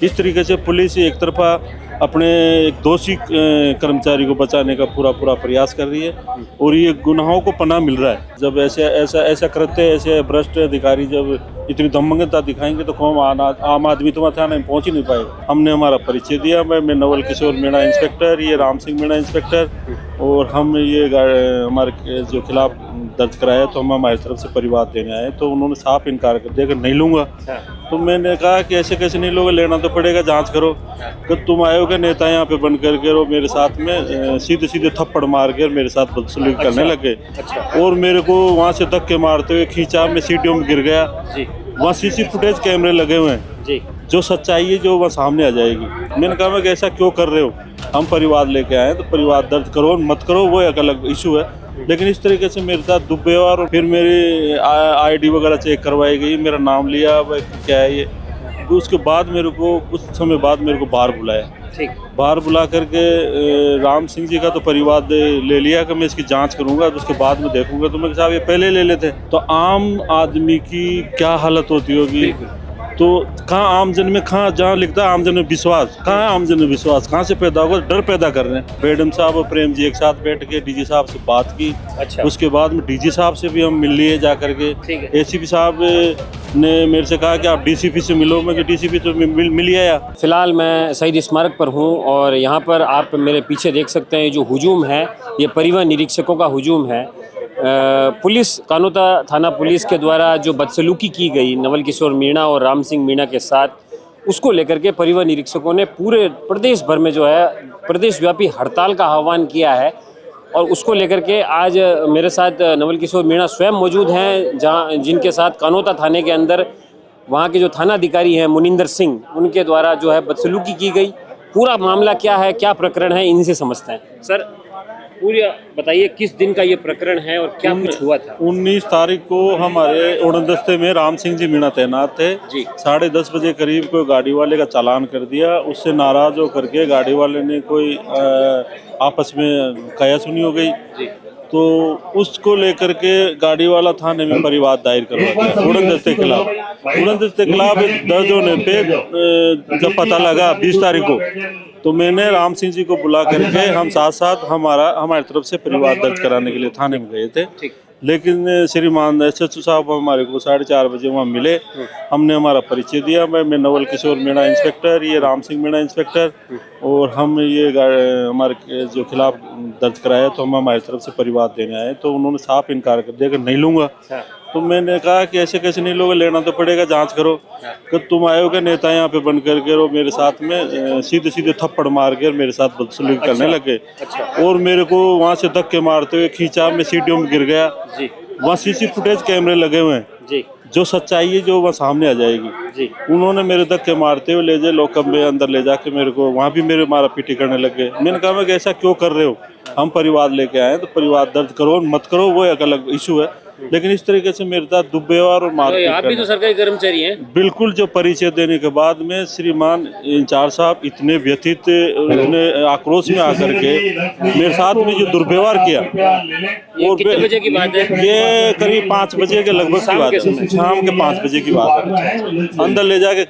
इस तरीके से पुलिस एक तरफा अपने एक दोषी कर्मचारी को बचाने का पूरा प्रयास कर रही है और ये गुनाहों को पनाह मिल रहा है। जब ऐसा कृत्य ऐसे भ्रष्ट अधिकारी जब इतनी दमंगता दिखाएंगे तो कौन आम आदमी तो थाने में पहुंच ही नहीं पाएगा। हमने हमारा परिचय दिया। मैं नवल किशोर मीणा इंस्पेक्टर, ये राम सिंह मीणा इंस्पेक्टर, और हम ये हमारे जो खिलाफ दर्ज कराया तो हम हमारी तरफ से परिवार देने आए तो उन्होंने साफ इनकार कर दिया कि नहीं लूँगा। तो मैंने कहा कि ऐसे कैसे नहीं लोगे, लेना तो पड़ेगा, जांच करो। तो तुम आयोग के नेता यहाँ पे बन करके और मेरे साथ में सीधे थप्पड़ मार के मेरे साथ बदसलूकी करने लग गए और मेरे को वहाँ से धक्के मारते हुए खींचा। मैं सीढ़ियों में गिर गया। वहाँ सीसी फुटेज कैमरे लगे हुए हैं, जो सच्चाई है जो वह सामने आ जाएगी। मैंने कहा मैं ऐसा क्यों कर रहे हो, हम परिवार लेके आए तो परिवार दर्ज करो मत करो वो एक अलग इशू है, लेकिन इस तरीके से मेरे साथ दुर्व्यवहार। और फिर मेरी आईडी वगैरह चेक करवाई गई, मेरा नाम लिया, क्या है ये। उसके बाद मेरे को कुछ समय बाद मेरे को बाहर बुलाया। बाहर बुला करके राम सिंह जी का तो परिवार ले लिया कि मैं इसकी जांच करूंगा तो उसके बाद में देखूंगा। तो मैं साहब ये पहले ले लेते तो आम आदमी की क्या हालत होती होगी। तो कहाँ आमजन में, कहाँ जहाँ लिखता है आमजन में विश्वास, कहाँ है आमजन में विश्वास, कहाँ से पैदा होगा, डर पैदा कर रहे हैं। मैडम साहब और प्रेम जी एक साथ बैठ के डीजी साहब से बात की। उसके बाद में डीजी साहब से भी हम मिल लिए जा करके। एसीपी साहब ने मेरे से कहा कि आप डीसीपी से मिलो। मैं डीसीपी तो मिल आया। फिलहाल मैं शहीद स्मारक पर हूँ और यहाँ पर आप मेरे पीछे देख सकते हैं जो हुजूम है ये परिवहन निरीक्षकों का हुजूम है। पुलिस कानोता थाना पुलिस के द्वारा जो बदसलूकी की गई नवल किशोर मीणा और राम सिंह मीणा के साथ, उसको लेकर के परिवहन निरीक्षकों ने पूरे प्रदेश भर में जो है प्रदेश व्यापी हड़ताल का आह्वान किया है। और उसको लेकर के आज मेरे साथ नवल किशोर मीणा स्वयं मौजूद हैं, जिनके साथ कानोता थाने के अंदर वहाँ के जो थाना अधिकारी हैं मुनिंदर सिंह, उनके द्वारा जो है बदसलूकी की गई। पूरा मामला क्या है, क्या प्रकरण है, इनसे समझते हैं। सर पूरी बताइए किस दिन का ये प्रकरण है और क्या कुछ हुआ था। 19 तारीख को हमारे उड़न दस्ते में राम सिंह जी मीणा तैनात थे। 10:30 बजे करीब कोई गाड़ी वाले का चालान कर दिया। उससे नाराज होकर के गाड़ी वाले ने कोई आपस में कया सुनी हो गई, तो उसको लेकर के गाड़ी वाला थाने में परिवाद दायर करवा दिया उड़न दस्ते के खिलाफ। उड़न दस्ते के खिलाफ दर्ज होने पे जब पता लगा 20 तारीख को, तो मैंने राम सिंह जी को बुला करके हम साथ हमारी तरफ से परिवार दर्ज कराने के लिए थाने में गए थे। लेकिन श्रीमान एसएचओ साहब हमारे को 4:30 बजे वहाँ मिले। हमने हमारा परिचय दिया। मैं नवल किशोर मीणा इंस्पेक्टर, ये राम सिंह मीणा इंस्पेक्टर, और हम ये हमारे जो खिलाफ दर्ज कराया तो हम हमारी तरफ से परिवार देने आए तो उन्होंने साफ इनकार कर दिया कि नहीं लूँगा। तो मैंने कहा कि ऐसे कैसे नहीं लोगे, लेना तो पड़ेगा, जांच करो। कि तुम आयोग के नेता यहाँ पे बन करके और मेरे साथ में सीधे थप्पड़ मार के मेरे साथ बदसलूकी करने लग गए और मेरे को वहाँ से धक्के मारते हुए खींचा। मैं सीढ़ियों में गिर गया। वहाँ सीसी फुटेज कैमरे लगे हुए हैं, जो सच्चाई है जो वह सामने आ जाएगी। उन्होंने मेरे धक्के मारते हुए ले जाए लॉकअप में अंदर ले जाके मेरे को वहाँ भी मेरे मारा पीटी करने लग गए। मैंने कहा मैं ऐसा क्यों कर रहे हो, हम परिवार लेके आए तो परिवार दर्ज करो मत करो वो एक अलग इशू है, लेकिन इस तरीके से मेरे साथ दुर्व्यवहार और मारपीट। आप भी तो सरकारी कर्मचारी हैं। बिल्कुल। जो परिचय देने के बाद में श्रीमान इंचार्ज साहब इतने व्यथित, इतने आक्रोश में आकर के मेरे साथ में जो दुर्व्यवहार किया। और कितने बजे की बात है? ये करीब 5 बजे के लगभग की बात है, शाम के 5 बजे की बात है। अंदर ले जाके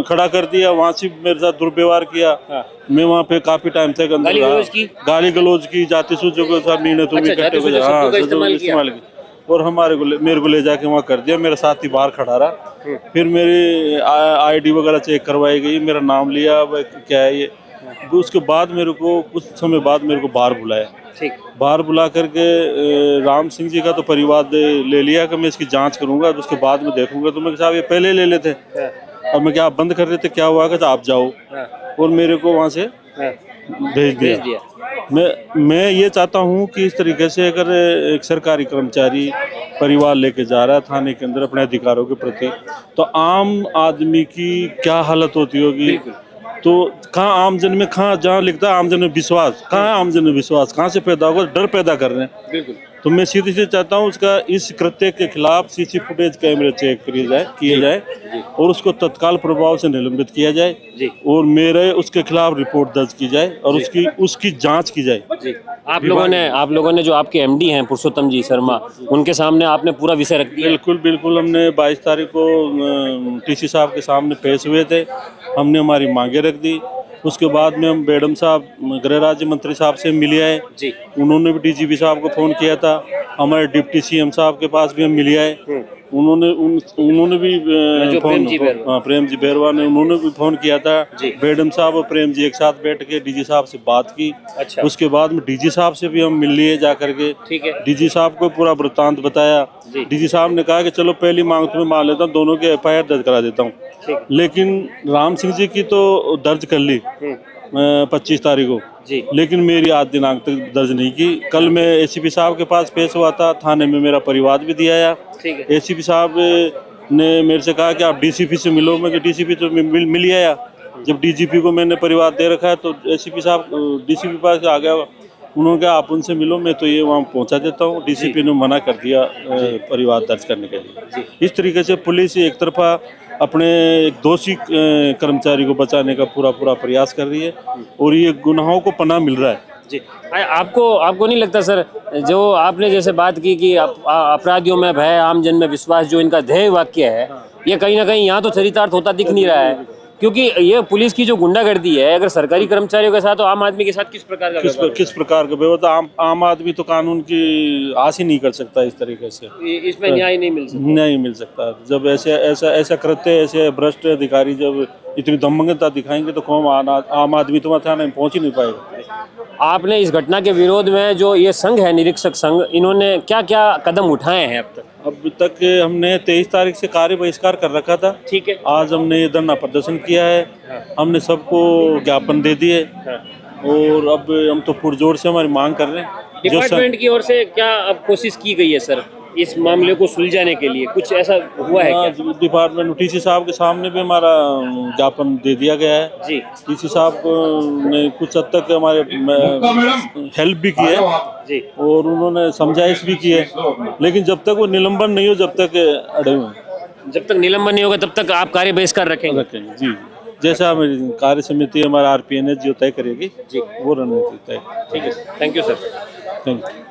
खड़ा कर दिया, वहाँ से मेरे साथ दुर्व्यवहार किया। मैं वहाँ पे काफी टाइम तक अंदर गाली गलौज की, जाति सूचों के साथ मीणे तुम्हें इस्तेमाल किया और मेरे को ले जाके वहाँ कर दिया। मेरा साथी बाहर खड़ा रहा। फिर मेरी आईडी वगैरह चेक करवाई गई, मेरा नाम लिया, क्या है ये। उसके बाद मेरे को कुछ समय बाद मेरे को बाहर बुलाया। बाहर बुला करके राम सिंह जी का तो परिवार ले लिया कि मैं इसकी जांच करूंगा तो उसके बाद में देखूंगा। तो मैं साहब ये पहले ले लेते, अब मैं क्या आप बंद कर देते, क्या हुआ कि आप जाओ, और मेरे को वहाँ से भेज दिया। मैं ये चाहता हूँ कि इस तरीके से अगर एक सरकारी कर्मचारी परिवार लेके जा रहा है थाने के अंदर अपने अधिकारों के प्रति, तो आम आदमी की क्या हालत होती होगी। तो कहाँ आमजन में, कहाँ जहाँ लिखता है आमजन में विश्वास, कहाँ है आमजन में विश्वास, कहाँ से पैदा होगा, डर पैदा कर रहे हैं। तो मैं सीधे से चाहता हूँ उसका इस कृत्य के खिलाफ सीसी फुटेज कैमरे चेक किए जाए और उसको तत्काल प्रभाव से निलंबित किया जाए जी। और मेरे उसके खिलाफ रिपोर्ट दर्ज की जाए और उसकी जांच की जाए। जी। आप लोगों ने जो आपके एमडी हैं पुरुषोत्तम जी शर्मा, उनके सामने आपने पूरा विषय रख दिया? बिल्कुल बिल्कुल, हमने 22 तारीख को टीसी साहब के सामने पेश हुए थे, हमने हमारी मांगे रख दी। उसके बाद में हम बेडम साहब गृह राज्य मंत्री साहब से मिले आए जी। उन्होंने भी डीजीपी साहब को फ़ोन किया था, हमारे डिप्टी सीएम साहब के पास भी हम मिले आए, उन्होंने भी प्रेम जी बैरवा ने उन्होंने भी फ़ोन किया था। बेडम साहब और प्रेम जी एक साथ बैठ के डीजी साहब से बात की। अच्छा। उसके बाद में डीजी साहब से भी हम मिल लिए जा करके। ठीक है। डीजी साहब को पूरा वृत्तांत बताया। डीजी साहब ने कहा कि चलो पहली मांग तुम्हें मान लेता हूँ, दोनों के एफआईआर दर्ज करा देता हूँ, लेकिन राम सिंह जी की तो दर्ज कर ली 25 तारीख को जी, लेकिन मेरी आज दिनांक तक दर्ज नहीं की। कल मैं एसीपी साहब के पास पेश हुआ था, थाने में मेरा परिवाद भी दिया है। एसीपी साहब ने मेरे से कहा कि आप डीसीपी से मिलो, मैं डीसीपी तो मिल ही आया। जब डीजीपी को मैंने परिवाद दे रखा है तो एसीपी साहब डीसीपी पास आ गया, उन्होंने कहा आप उनसे मिलो, मैं तो ये वहाँ पहुँचा देता हूँ। डीसीपी ने मना कर दिया परिवाद दर्ज करने के लिए। इस तरीके से पुलिस एक तरफा अपने एक दोषी कर्मचारी को बचाने का पूरा प्रयास कर रही है और ये गुनाहों को पनाह मिल रहा है। जी। आपको नहीं लगता सर, जो आपने जैसे बात की कि अपराधियों में भय, आम जन में विश्वास, जो इनका ध्येय वाक्य है, ये कहीं ना कहीं यहाँ तो चरितार्थ होता दिख नहीं रहा है? क्योंकि ये पुलिस की जो गुंडागर्दी है, अगर सरकारी कर्मचारियों के साथ तो आम आदमी के साथ किस प्रकार का व्यवस्था, आम आदमी तो कानून की आस ही नहीं कर सकता इस तरीके से। इसमें न्याय नहीं मिल सकता। जब ऐसा कृत्य, ऐसे भ्रष्ट अधिकारी जब इतनी दमंगता दिखाएंगे तो कौन आम आदमी तो थाने में पहुंच ही नहीं पाएगा। आपने इस घटना के विरोध में जो ये संघ है, निरीक्षक संघ, इन्होंने क्या क्या कदम उठाए हैं अब तक? हमने 23 तारीख से कार्य बहिष्कार कर रखा था। ठीक है। आज हमने ये धरना प्रदर्शन किया है। हमने सबको ज्ञापन दे दिए और अब हम तो पुरजोर से हमारी मांग कर रहे हैं। डिपार्टमेंट की ओर से क्या अब कोशिश की गई है सर इस मामले को सुलझाने के लिए? कुछ ऐसा हुआ है क्या? डिपार्टमेंट टीसी साहब के सामने भी हमारा ज्ञापन दे दिया गया है जी। टीसी साहब ने कुछ हद तक हमारे हेल्प भी की है जी और उन्होंने समझाइश भी की है, लेकिन जब तक वो निलंबन नहीं हो, जब तक अड़े हुए, जब तक निलंबन नहीं होगा तब तक आप कार्य बहिष्कार रखेंगे? जी। जैसा हमारी कार्य समिति हमारा आरपीएनएस जो तय करेगी जी, वो रणनीति तय। ठीक है, thank you sir. Thank you.